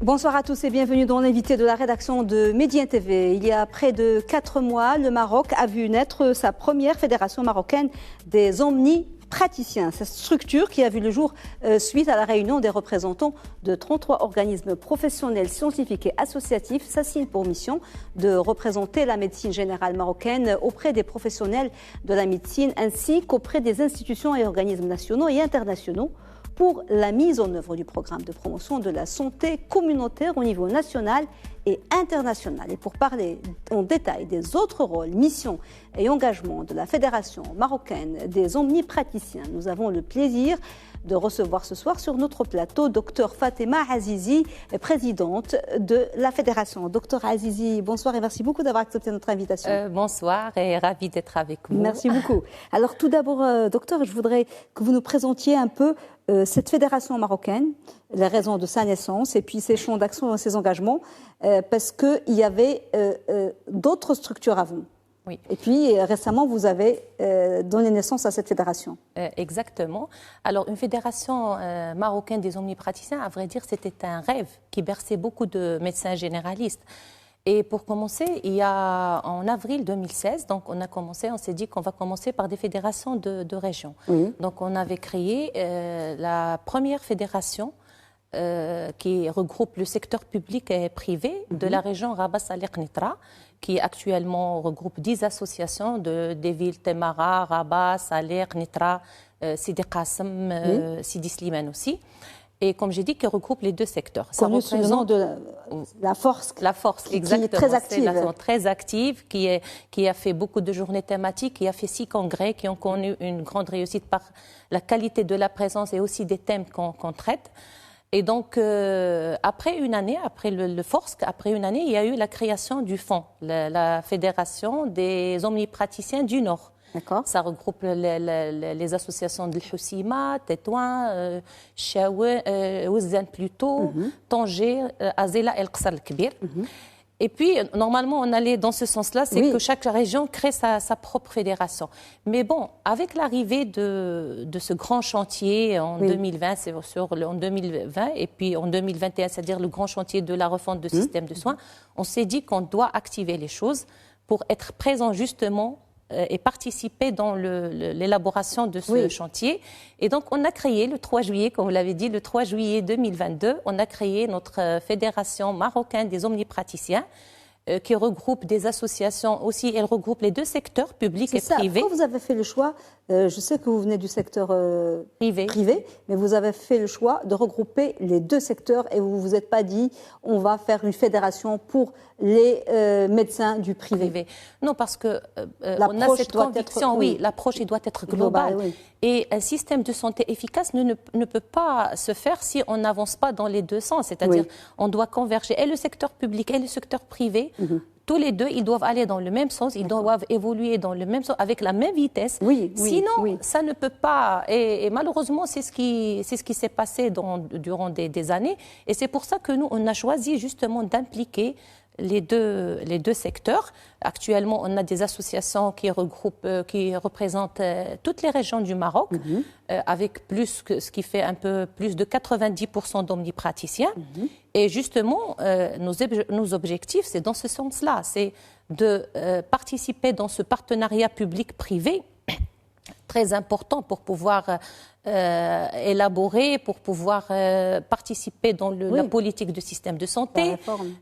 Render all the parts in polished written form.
Bonsoir à tous et bienvenue dans l'invité de la rédaction de Médien TV. Il y a près de 4 mois, le Maroc a vu naître sa première fédération marocaine des omnipraticiens. Cette structure qui a vu le jour suite à la réunion des représentants de 33 organismes professionnels, scientifiques et associatifs s'assignent pour mission de représenter la médecine générale marocaine auprès des professionnels de la médecine ainsi qu'auprès des institutions et organismes nationaux et internationaux pour la mise en œuvre du programme de promotion de la santé communautaire au niveau national et international. Et pour parler en détail des autres rôles, missions et engagements de la Fédération marocaine des omnipraticiens, nous avons le plaisir de recevoir ce soir sur notre plateau Dr Fatema Azizi, présidente de la Fédération. Dr Azizi, bonsoir et merci beaucoup d'avoir accepté notre invitation. Bonsoir et ravie d'être avec vous. Merci beaucoup. Alors tout d'abord, docteur, je voudrais que vous nous présentiez un peu cette fédération marocaine, les raisons de sa naissance et puis ses champs d'action et ses engagements, parce qu'il y avait d'autres structures avant. Oui. Et puis récemment, vous avez donné naissance à cette fédération. Exactement. Alors une fédération marocaine des omnipraticiens, à vrai dire, c'était un rêve qui berçait beaucoup de médecins généralistes. Et pour commencer, en avril 2016, donc on s'est dit qu'on va commencer par des fédérations de régions. Oui. Donc on avait créé la première fédération qui regroupe le secteur public et privé de la région Rabat-Salé-Qnitra, qui actuellement regroupe 10 associations des villes Temara, Rabat, Salé, Qnitra, Sidi Qassem, Sidi Slimane aussi. Et comme j'ai dit, qui regroupe les deux secteurs. Ça représente le nom de la force. La force, exactement. Qui est très active. Très active, qui a fait beaucoup de journées thématiques, qui a fait 6 congrès, qui ont connu une grande réussite par la qualité de la présence et aussi des thèmes qu'on traite. Et donc, après une année, après le FORSC, après une année, il y a eu la création du fonds, la Fédération des omnipraticiens du Nord. D'accord. Ça regroupe les associations de l'Houssima, Tétouan, Chaouen, Ouzan plutôt, Tanger, Azela et Qsar el-Kbir. Et puis, normalement, on allait dans ce sens-là, c'est que chaque région crée sa propre fédération. Mais bon, avec l'arrivée de ce grand chantier en 2020, en 2020, et puis en 2021, c'est-à-dire le grand chantier de la refonte du système de soins, on s'est dit qu'on doit activer les choses pour être présent justement et participer dans l'élaboration de ce chantier. Et donc, on a créé le 3 juillet, comme vous l'avez dit, le 3 juillet 2022, on a créé notre Fédération marocaine des omnipraticiens, qui regroupe des associations aussi, elle regroupe les deux secteurs, public et privé. Pourquoi vous avez fait le choix, je sais que vous venez du secteur privé, mais vous avez fait le choix de regrouper les deux secteurs et vous ne vous êtes pas dit on va faire une fédération pour les médecins du privé. Non, parce que on a cette conviction, l'approche doit être globale. Et un système de santé efficace ne peut pas se faire si on n'avance pas dans les deux sens. C'est-à-dire on doit converger et le secteur public et le secteur privé. Tous les deux, ils doivent aller dans le même sens, ils doivent évoluer dans le même sens, avec la même vitesse. Sinon, ça ne peut pas. Et malheureusement, c'est ce qui s'est passé durant des années. Et c'est pour ça que nous, on a choisi justement d'impliquer les deux secteurs. Actuellement, on a des associations qui représentent toutes les régions du Maroc, avec ce qui fait un peu plus de 90% d'omnipraticiens. Et justement, nos objectifs, c'est dans ce sens-là, c'est de participer dans ce partenariat public-privé très important pour pouvoir élaborer, pour pouvoir participer dans la politique du système de santé.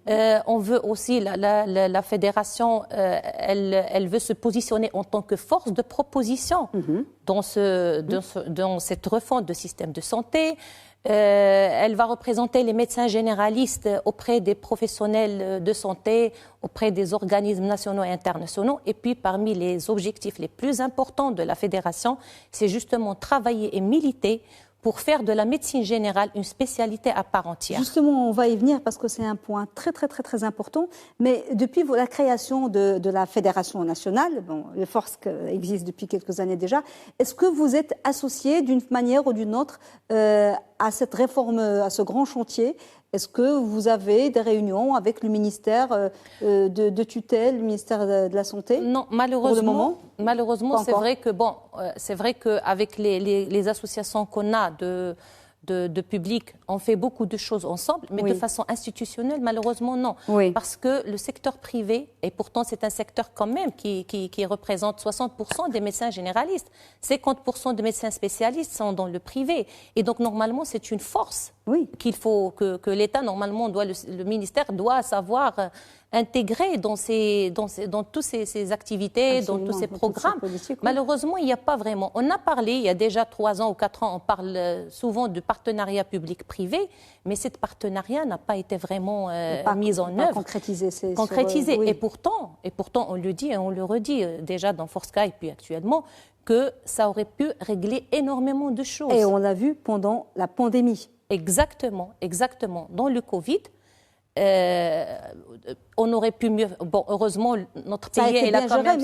On veut aussi, la fédération, elle veut se positionner en tant que force de proposition dans cette refonte du système de santé. Elle va représenter les médecins généralistes auprès des professionnels de santé, auprès des organismes nationaux et internationaux. Et puis, parmi les objectifs les plus importants de la fédération, c'est justement travailler et militer pour faire de la médecine générale une spécialité à part entière. Justement, on va y venir parce que c'est un point très important. Mais depuis la création de la Fédération nationale, le FORSC existe depuis quelques années déjà, est-ce que vous êtes associé d'une manière ou d'une autre à cette réforme, à ce grand chantier? Est-ce que vous avez des réunions avec le ministère de tutelle, le ministère de la Santé? Non, malheureusement, c'est vrai que c'est vrai qu'avec les associations qu'on a de public, on fait beaucoup de choses ensemble, mais de façon institutionnelle, malheureusement, non. Parce que le secteur privé, et pourtant c'est un secteur quand même qui représente 60% des médecins généralistes, 50% des médecins spécialistes sont dans le privé. Et donc, normalement, c'est une force qu'il faut que l'État, normalement, le ministère doit savoir intégrer dans toutes ces activités, dans tous ces programmes. Malheureusement, il n'y a pas vraiment. On a parlé, il y a déjà 3 ans ou 4 ans, on parle souvent de partenariat public-privé, mais ce partenariat n'a pas été vraiment mis en œuvre. Concrétisé. Et pourtant, on le dit et on le redit déjà dans Force K et puis actuellement, que ça aurait pu régler énormément de choses. Et on l'a vu pendant la pandémie. Exactement. Dans le Covid, on aurait pu mieux. Bon, heureusement, notre pays est là quand même.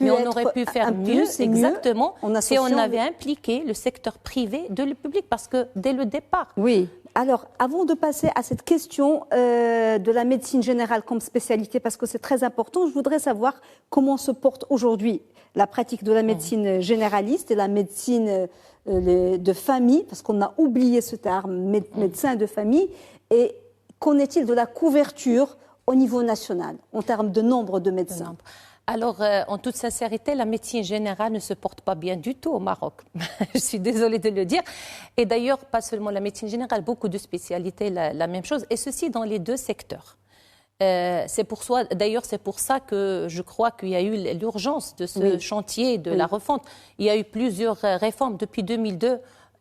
Mais on aurait pu faire mieux, exactement, si on avait impliqué le secteur privé de le public, parce que dès le départ. Oui. Alors, avant de passer à cette question de la médecine générale comme spécialité, parce que c'est très important, je voudrais savoir comment se porte aujourd'hui la pratique de la médecine généraliste et la médecine de famille, parce qu'on a oublié ce terme, médecin de famille. Et qu'en est-il de la couverture au niveau national, en termes de nombre de médecins? Alors, en toute sincérité, la médecine générale ne se porte pas bien du tout au Maroc. Je suis désolée de le dire. Et d'ailleurs, pas seulement la médecine générale, beaucoup de spécialités, la même chose. Et ceci dans les 2 secteurs. C'est pour ça que je crois qu'il y a eu l'urgence de ce chantier de la refonte. Il y a eu plusieurs réformes. Depuis 2002,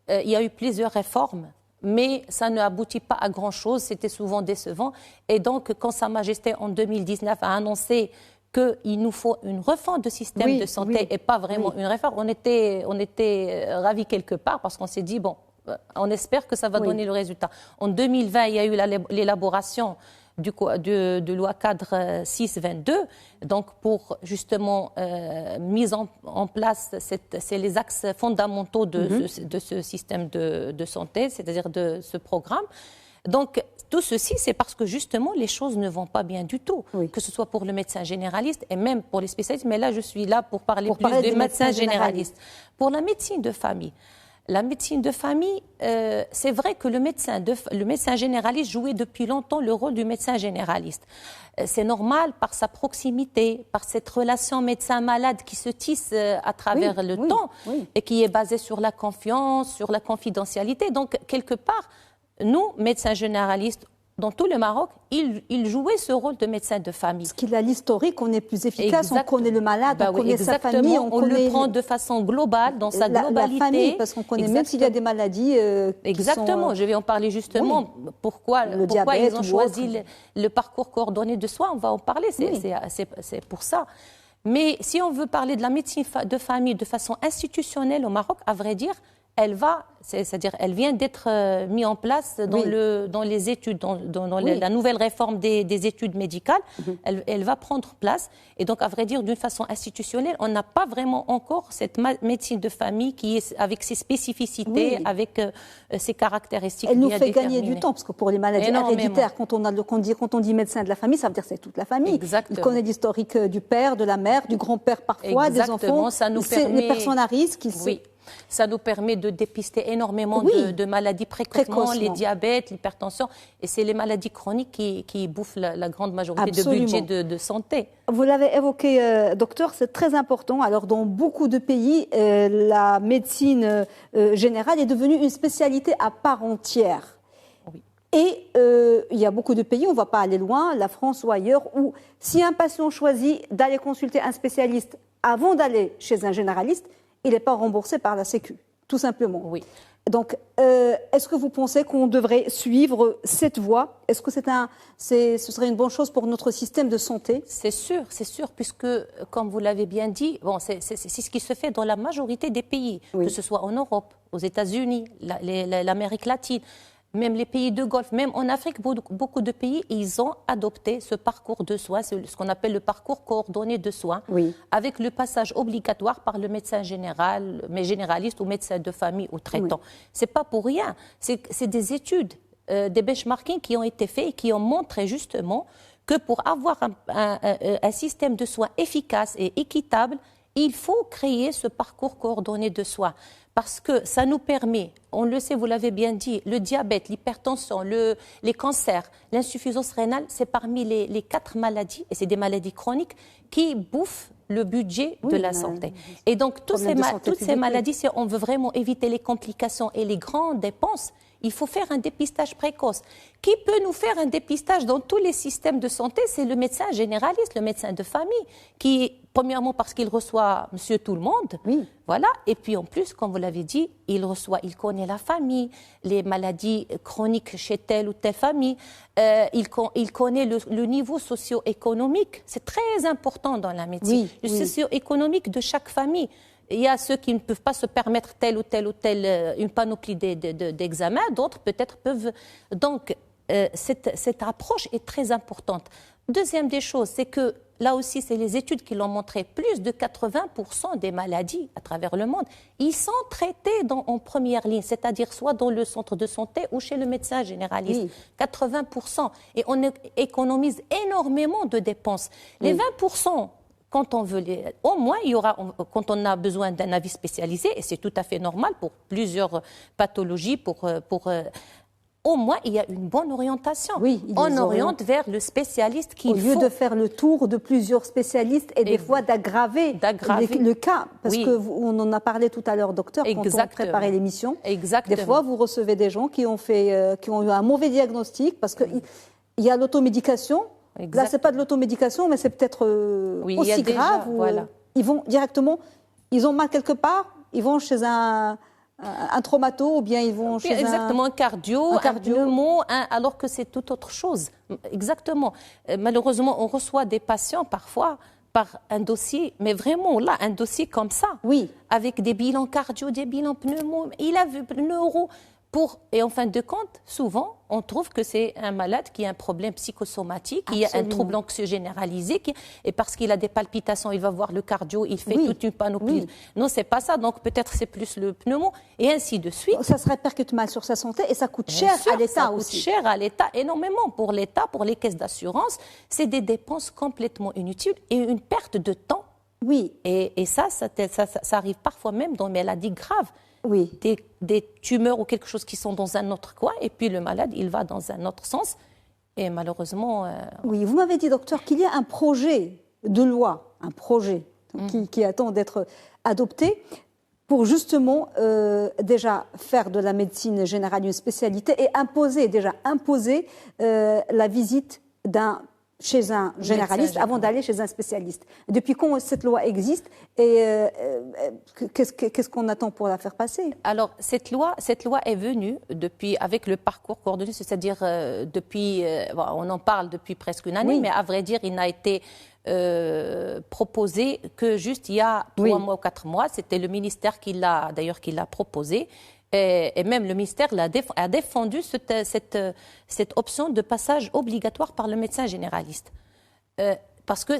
il y a eu plusieurs réformes. Mais ça ne aboutit pas à grand-chose, c'était souvent décevant. Et donc, quand Sa Majesté, en 2019, a annoncé qu'il nous faut une refonte de système de santé et pas vraiment une réforme, on était ravis quelque part parce qu'on s'est dit, bon, on espère que ça va donner le résultat. En 2020, il y a eu l'élaboration de loi cadre 622, donc pour justement mise en place, c'est les axes fondamentaux de ce système de santé, c'est-à-dire de ce programme. Donc tout ceci, c'est parce que justement les choses ne vont pas bien du tout, que ce soit pour le médecin généraliste et même pour les spécialistes, mais là je suis là pour parler plus des médecins généralistes. Pour la médecine de famille, c'est vrai que le médecin généraliste jouait depuis longtemps le rôle du médecin généraliste. C'est normal par sa proximité, par cette relation médecin-malade qui se tisse à travers le temps et qui est basée sur la confiance, sur la confidentialité. Donc, quelque part, nous, médecins généralistes, dans tout le Maroc, il jouait ce rôle de médecin de famille. Parce qu'il a l'historique, on est plus efficace, on connaît le malade, on connaît sa famille. On le prend de façon globale, dans sa globalité. La famille, parce qu'on connaît même s'il y a des maladies Exactement, je vais en parler justement. Pourquoi ils ont choisi le parcours coordonné de soins, on va en parler, c'est pour ça. Mais si on veut parler de la médecine de famille de façon institutionnelle au Maroc, à vrai dire, elle vient d'être mise en place dans les études, dans la nouvelle réforme des études médicales. Elle va prendre place. Et donc, à vrai dire, d'une façon institutionnelle, on n'a pas vraiment encore cette médecine de famille qui est avec ses spécificités, avec ses caractéristiques bien déterminées. Elle nous fait gagner du temps, parce que pour les maladies héréditaires, quand on dit médecin de la famille, ça veut dire que c'est toute la famille. Exactement. Il connaît l'historique du père, de la mère, du grand-père parfois, des enfants. Ça nous permet... les personnes à risque. Ça nous permet de dépister énormément de maladies précocement, les diabètes, l'hypertension. Et c'est les maladies chroniques qui bouffent la grande majorité de budget de santé. Vous l'avez évoqué, docteur, c'est très important. Alors, dans beaucoup de pays, la médecine générale est devenue une spécialité à part entière. Oui. Et il y a beaucoup de pays, on ne va pas aller loin, la France ou ailleurs, où si un patient choisit d'aller consulter un spécialiste avant d'aller chez un généraliste, il n'est pas remboursé par la Sécu, tout simplement. Oui. Donc, est-ce que vous pensez qu'on devrait suivre cette voie? Est-ce que ce serait une bonne chose pour notre système de santé? C'est sûr, puisque, comme vous l'avez bien dit, c'est ce qui se fait dans la majorité des pays, que ce soit en Europe, aux États-Unis, l'Amérique latine. Même les pays de Golfe, même en Afrique, beaucoup de pays, ils ont adopté ce parcours de soins, ce qu'on appelle le parcours coordonné de soins, avec le passage obligatoire par le médecin général, mais généraliste ou médecin de famille ou traitant. C'est pas pour rien. C'est des études, des benchmarking qui ont été faits et qui ont montré justement que pour avoir un système de soins efficace et équitable, il faut créer ce parcours coordonné de soins parce que ça nous permet, on le sait, vous l'avez bien dit, le diabète, l'hypertension, les cancers, l'insuffisance rénale, c'est parmi les 4 maladies, et c'est des maladies chroniques, qui bouffent le budget de la santé. Et donc, toutes ces maladies, si on veut vraiment éviter les complications et les grandes dépenses, il faut faire un dépistage précoce. Qui peut nous faire un dépistage dans tous les systèmes de santé? C'est le médecin généraliste, le médecin de famille, qui, premièrement, parce qu'il reçoit monsieur tout le monde, voilà, et puis en plus, comme vous l'avez dit, il connaît la famille, les maladies chroniques chez telle ou telle famille, il connaît le niveau socio-économique, c'est très important dans la médecine, le socio-économique de chaque famille. Il y a ceux qui ne peuvent pas se permettre telle ou telle une panoplie d'examens, d'autres peut-être peuvent. Donc, cette approche est très importante. Deuxième des choses, c'est que là aussi, c'est les études qui l'ont montré, plus de 80% des maladies à travers le monde, ils sont traités en première ligne, c'est-à-dire soit dans le centre de santé ou chez le médecin généraliste. 80%. Et on économise énormément de dépenses. Les 20%, quand on veut au moins, il y aura, quand on a besoin d'un avis spécialisé, et c'est tout à fait normal pour plusieurs pathologies, au moins, il y a une bonne orientation. On oriente vers le spécialiste qu'il faut. Au lieu de faire le tour de plusieurs spécialistes et des fois d'aggraver le cas. Parce qu'on en a parlé tout à l'heure, docteur, quand on préparait l'émission. Des fois, vous recevez des gens qui ont eu un mauvais diagnostic parce qu'il y a l'automédication. Là, ce n'est pas de l'automédication, mais c'est peut-être aussi grave. Ils vont directement, ils ont mal quelque part, ils vont chez un traumato ou bien ils vont chez un cardio, un pneumo, alors que c'est tout autre chose. Exactement. Malheureusement, on reçoit des patients parfois par un dossier, mais vraiment là, un dossier comme ça, avec des bilans cardio, des bilans pneumo, il a vu le neuro. Et en fin de compte, souvent, on trouve que c'est un malade qui a un problème psychosomatique, qui a un trouble anxieux généralisé, et parce qu'il a des palpitations, il va voir le cardio, il fait toute une panoplie. Non, c'est pas ça. Donc peut-être c'est plus le pneumo, et ainsi de suite. Ça se répercute mal sur sa santé et ça coûte cher à l'État aussi. Ça coûte cher à l'État, énormément pour l'État, pour les caisses d'assurance. C'est des dépenses complètement inutiles et une perte de temps. Et ça arrive parfois même dans des maladies graves. Des tumeurs ou quelque chose qui sont dans un autre coin, et puis le malade, il va dans un autre sens. Et malheureusement... vous m'avez dit, docteur, qu'il y a un projet de loi, qui attend d'être adopté pour justement déjà faire de la médecine générale une spécialité et imposer la visite chez un généraliste avant d'aller chez un spécialiste. Depuis quand cette loi existe et qu'est-ce qu'on attend pour la faire passer? Alors, cette loi est venue avec le parcours coordonné, c'est-à-dire on en parle depuis presque une année, mais à vrai dire, il n'a été proposé que juste il y a 3 mois ou 4 mois. C'était le ministère qui l'a proposé. Et même le ministère a défendu cette option de passage obligatoire par le médecin généraliste. Parce que,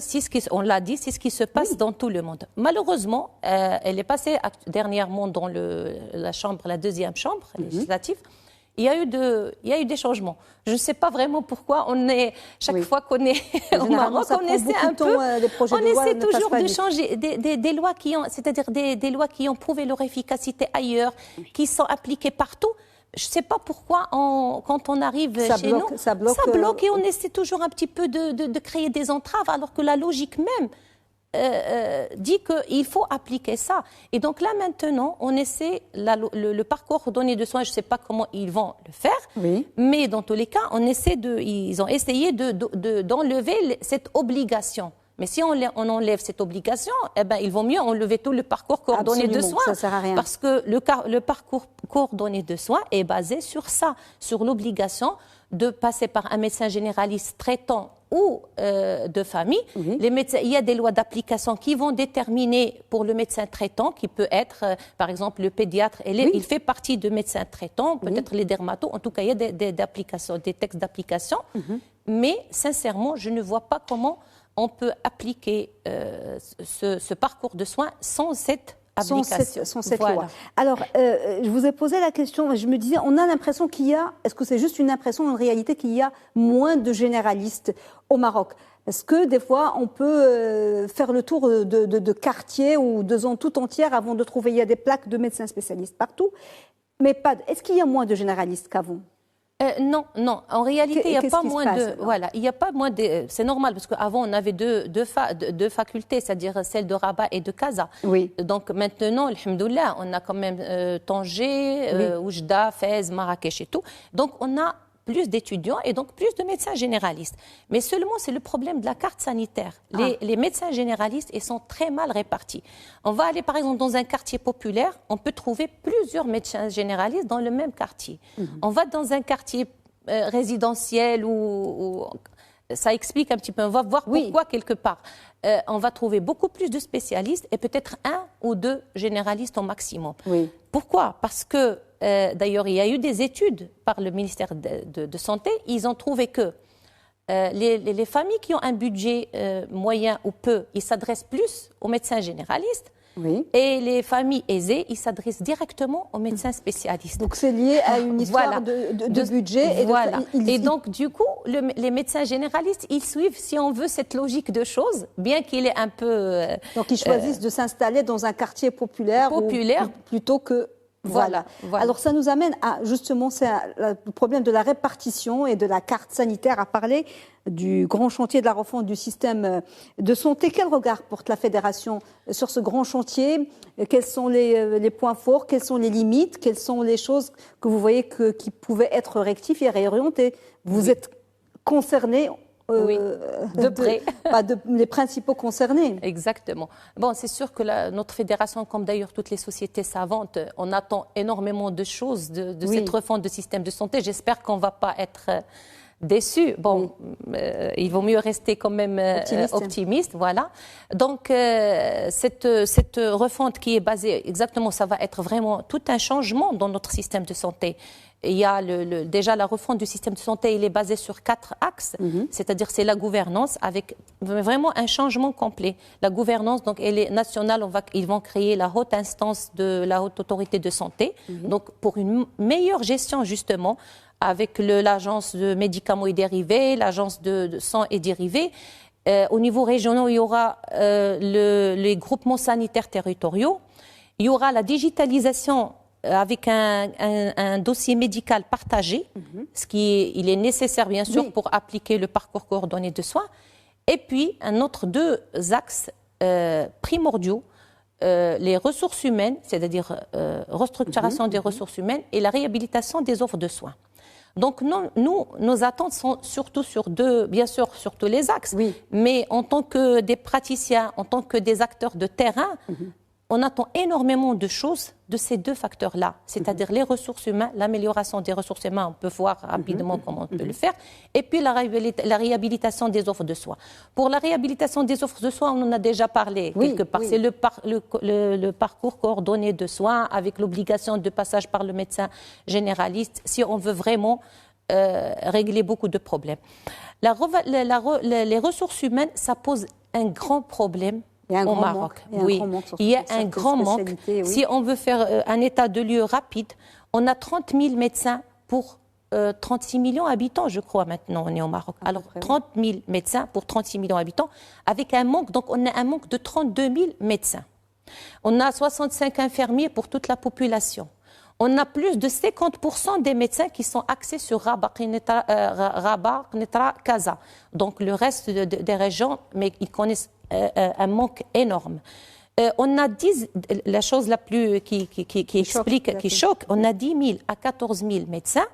on l'a dit, c'est ce qui se passe dans tout le monde. Malheureusement, elle est passée dernièrement dans la deuxième chambre législative. Il y a eu des changements. Je ne sais pas vraiment pourquoi. Chaque fois qu'on est au Maroc, on essaie un peu. On essaie toujours de changer des lois c'est-à-dire des lois qui ont prouvé leur efficacité ailleurs, qui sont appliquées partout. Je ne sais pas pourquoi, quand on arrive chez nous, ça bloque et on essaie toujours un petit peu de créer des entraves, alors que la logique même dit qu'il faut appliquer ça. Et donc là, maintenant, on essaie le parcours coordonné de soins. Je ne sais pas comment ils vont le faire, mais dans tous les cas, ils ont essayé d'enlever cette obligation. Mais si on enlève cette obligation, il vaut mieux enlever tout le parcours coordonné de soins. Ça sert à rien. Parce que le parcours coordonné de soins est basé sur ça, sur l'obligation de passer par un médecin généraliste traitant ou de famille. Les médecins, il y a des lois d'application qui vont déterminer pour le médecin traitant, qui peut être, par exemple, le pédiatre. Il fait partie de médecins traitants, peut-être les dermatos. En tout cas, il y a des textes d'application. Mais sincèrement, je ne vois pas comment on peut appliquer ce parcours de soins sans cette application. Sans cette loi. Alors, je vous ai posé la question, je me disais, on a l'impression est-ce que c'est juste une impression, en réalité, qu'il y a moins de généralistes au Maroc? Est-ce que des fois, on peut faire le tour de quartiers ou de zones tout entières avant de trouver, il y a des plaques de médecins spécialistes partout, mais pas. Est-ce qu'il y a moins de généralistes qu'avant? Non. En réalité, il n'y a pas moins de. Voilà, il n'y a pas moins de. C'est normal parce qu'avant on avait deux facultés, c'est-à-dire celle de Rabat et de Casa. Oui. Donc maintenant, alhamdoulilah, on a quand même Tanger, Oujda, Fès, Marrakech et tout. Donc on a plus d'étudiants et donc plus de médecins généralistes. Mais seulement, c'est le problème de la carte sanitaire. Les médecins généralistes, ils sont très mal répartis. On va aller, par exemple, dans un quartier populaire, on peut trouver plusieurs médecins généralistes dans le même quartier. On va dans un quartier résidentiel où ça explique un petit peu, on va voir pourquoi quelque part. On va trouver beaucoup plus de spécialistes et peut-être 1 ou 2 généralistes au maximum. Oui. Pourquoi? Parce que, d'ailleurs, il y a eu des études par le ministère de Santé, ils ont trouvé que les familles qui ont un budget moyen ou peu, ils s'adressent plus aux médecins généralistes. Oui. Et les familles aisées, ils s'adressent directement aux médecins spécialistes. Donc c'est lié à une histoire de budget. Et donc du coup, les médecins généralistes, ils suivent, si on veut, cette logique de choses, bien qu'il est un peu... donc ils choisissent de s'installer dans un quartier populaire. Plutôt que... Voilà. Alors ça nous amène à, justement, c'est le problème de la répartition et de la carte sanitaire, à parler du grand chantier de la refonte du système de santé. Quel regard porte la Fédération sur ce grand chantier? Quels sont les points forts? Quelles sont les limites? Quelles sont les choses que vous voyez qui pouvaient être rectifiées et réorientées? Vous êtes concernés de près. Les principaux concernés. Exactement. Bon, c'est sûr que notre fédération, comme d'ailleurs toutes les sociétés savantes, on attend énormément de choses de cette refonte du système de santé. J'espère qu'on ne va pas être déçus. Bon, il vaut mieux rester quand même optimiste. Voilà. Donc, cette refonte qui est basée, exactement, ça va être vraiment tout un changement dans notre système de santé. Il y a déjà la refonte du système de santé, il est basé sur 4 axes, c'est-à-dire c'est la gouvernance avec vraiment un changement complet. La gouvernance, donc elle est nationale, ils vont créer la haute instance de la haute autorité de santé, donc pour une meilleure gestion justement, avec l'agence de médicaments et dérivés, l'agence de sang et dérivés. Au niveau régional, il y aura les groupements sanitaires territoriaux, il y aura la digitalisation avec un dossier médical partagé, il est nécessaire bien sûr pour appliquer le parcours coordonné de soins. Et puis, un autre 2 axes primordiaux, les ressources humaines, c'est-à-dire restructuration des ressources humaines et la réhabilitation des offres de soins. Donc, nos attentes sont surtout sur bien sûr, sur tous les axes, mais en tant que des praticiens, en tant que des acteurs de terrain, on attend énormément de choses de ces 2 facteurs-là, c'est-à-dire les ressources humaines, l'amélioration des ressources humaines, on peut voir rapidement comment on peut le faire, et puis la réhabilitation des offres de soins. Pour la réhabilitation des offres de soins, on en a déjà parlé quelque part. C'est le parcours coordonné de soins avec l'obligation de passage par le médecin généraliste si on veut vraiment régler beaucoup de problèmes. Les ressources humaines, ça pose un grand problème au Maroc. Il y a un grand manque. Si on veut faire un état de lieu rapide, on a 30 000 médecins pour 36 millions d'habitants, je crois, maintenant, on est au Maroc. Alors, 30 000 médecins pour 36 millions d'habitants, avec un manque, donc on a un manque de 32 000 médecins. On a 65 infirmiers pour toute la population. On a plus de 50% des médecins qui sont axés sur Rabat, Knétra, Casa. Donc, le reste des régions, mais ils connaissent un manque énorme. On a la chose la plus qui choque, on a 10 000 à 14 000 médecins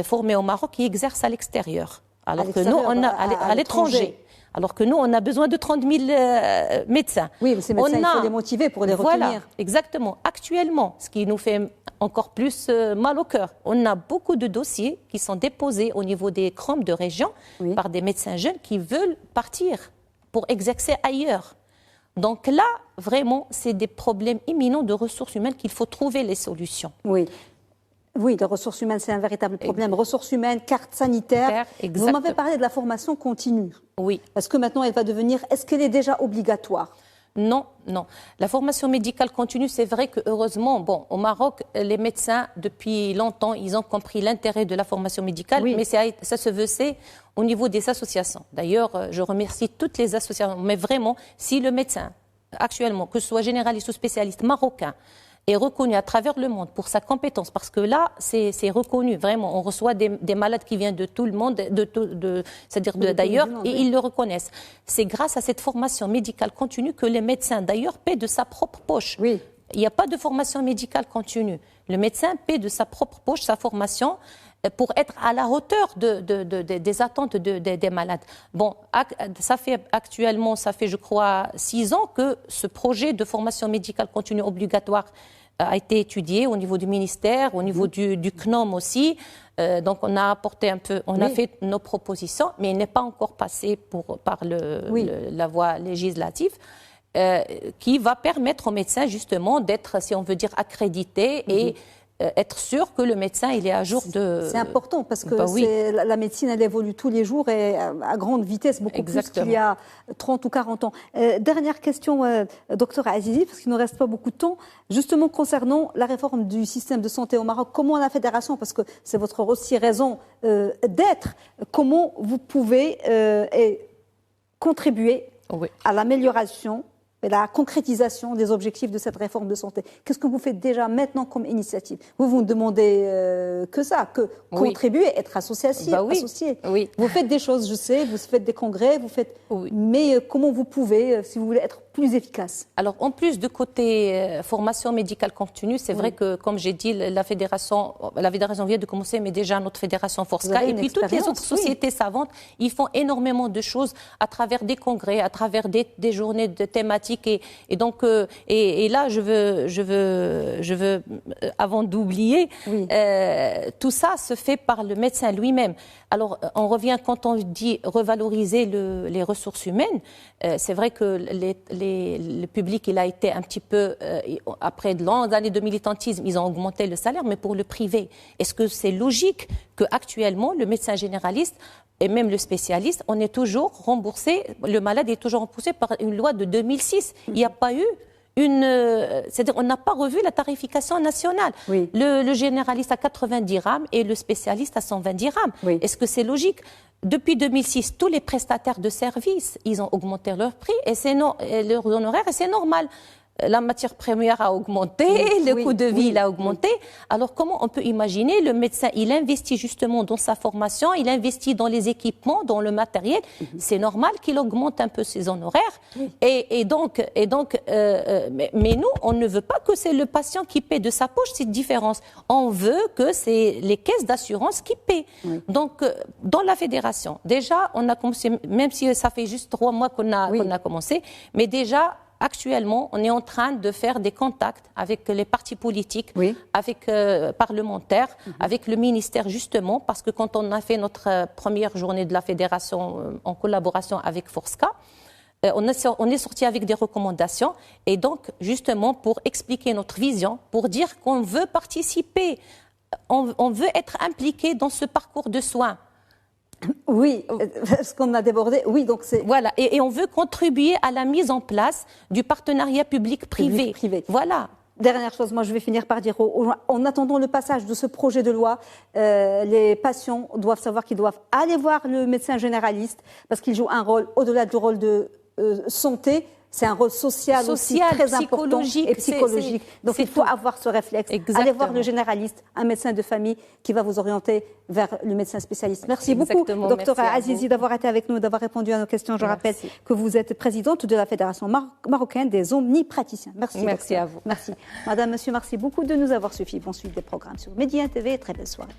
formés au Maroc qui exercent à l'extérieur, alors que nous, on a à l'étranger. Alors que nous, on a besoin de 30 000 médecins. Oui, mais ces médecins, il faut les motiver pour les retenir. Voilà, exactement. Actuellement, ce qui nous fait encore plus mal au cœur, on a beaucoup de dossiers qui sont déposés au niveau des CROM de région par des médecins jeunes qui veulent partir pour exercer ailleurs. Donc là, vraiment, c'est des problèmes imminents de ressources humaines qu'il faut trouver les solutions. Oui, les ressources humaines, c'est un véritable problème. Ressources humaines, carte sanitaire. Vous m'avez parlé de la formation continue. Oui. Parce que maintenant, elle va devenir... Est-ce qu'elle est déjà obligatoire? Non, non. La formation médicale continue, c'est vrai que heureusement, bon, au Maroc, les médecins, depuis longtemps, ils ont compris l'intérêt de la formation médicale, mais ça se faisait au niveau des associations. D'ailleurs, je remercie toutes les associations, mais vraiment, si le médecin, actuellement, que ce soit généraliste ou spécialiste marocain, est reconnu à travers le monde pour sa compétence, parce que là, c'est reconnu, vraiment. On reçoit des malades qui viennent de tout le monde, c'est-à-dire d'ailleurs, et ils le reconnaissent. C'est grâce à cette formation médicale continue que les médecins, d'ailleurs, paient de sa propre poche. Oui. Il n'y a pas de formation médicale continue. Le médecin paie de sa propre poche sa formation pour être à la hauteur des attentes des malades. Bon, ça fait je crois, 6 ans que ce projet de formation médicale continue obligatoire a été étudié au niveau du ministère, au niveau du CNOM aussi. Donc on a apporté on a fait nos propositions, mais il n'est pas encore passé par la voie législative. Qui va permettre aux médecins justement d'être, si on veut dire, accrédités et être sûr que le médecin il est à jour de... C'est important parce que la médecine elle évolue tous les jours et à grande vitesse, beaucoup plus qu'il y a 30 ou 40 ans. Dernière question, docteur Azizi, parce qu'il ne nous reste pas beaucoup de temps, justement concernant la réforme du système de santé au Maroc, comment la fédération, parce que c'est votre aussi raison d'être, comment vous pouvez contribuer à l'amélioration et la concrétisation des objectifs de cette réforme de santé. Qu'est-ce que vous faites déjà maintenant comme initiative? Vous ne demandez que ça, que contribuer, être associé. Oui. Vous faites des choses, je sais, vous faites des congrès, mais comment vous pouvez, si vous voulez être plus efficace? Alors, en plus de côté formation médicale continue, c'est vrai que, comme j'ai dit, la fédération vient de commencer, mais déjà notre fédération Forska, et puis toutes les autres sociétés savantes, ils font énormément de choses à travers des congrès, à travers des journées de thématiques. Et donc, et là, je veux avant d'oublier, tout ça se fait par le médecin lui-même. Alors, on revient quand on dit revaloriser les ressources humaines. C'est vrai que le public, il a été un petit peu, après de longues années de militantisme, ils ont augmenté le salaire, mais pour le privé, est-ce que c'est logique qu'actuellement, le médecin généraliste et même le spécialiste, on est toujours remboursé, le malade est toujours remboursé par une loi de 2006. Il n'y a pas eu c'est-à-dire on n'a pas revu la tarification nationale. Le généraliste à 90 dirhams et le spécialiste à 120 dirhams. Est-ce que c'est logique? Depuis 2006, tous les prestataires de services, ils ont augmenté leur prix et leurs honoraires, et c'est normal. La matière première a augmenté, le coût de vie il a augmenté. Alors comment on peut imaginer le médecin, il investit justement dans sa formation, il investit dans les équipements, dans le matériel. C'est normal qu'il augmente un peu ses honoraires. Mais nous, on ne veut pas que c'est le patient qui paie de sa poche cette différence. On veut que c'est les caisses d'assurance qui paient. Donc, dans la fédération, déjà, on a commencé, même si ça fait juste 3 mois qu'on a commencé, mais déjà, actuellement, on est en train de faire des contacts avec les partis politiques, avec parlementaires, avec le ministère justement, parce que quand on a fait notre première journée de la fédération en collaboration avec Forska, on est sorti avec des recommandations et donc justement pour expliquer notre vision, pour dire qu'on veut participer, on veut être impliqué dans ce parcours de soins. Oui, ce qu'on a débordé, donc c'est... Voilà, et on veut contribuer à la mise en place du partenariat public-privé. Voilà. Dernière chose, moi je vais finir par dire, en attendant le passage de ce projet de loi, les patients doivent savoir qu'ils doivent aller voir le médecin généraliste parce qu'il joue un rôle, au-delà du rôle de santé, c'est un rôle social aussi très important et psychologique. Donc il faut avoir ce réflexe. Allez voir le généraliste, un médecin de famille qui va vous orienter vers le médecin spécialiste. Merci beaucoup, docteur Azizi, d'avoir été avec nous, d'avoir répondu à nos questions. Je rappelle que vous êtes présidente de la Fédération marocaine des omnipraticiens. Merci à vous. Merci. Madame, monsieur, merci beaucoup de nous avoir suivis. Bonne suite des programmes sur Média TV. Très belle soirée.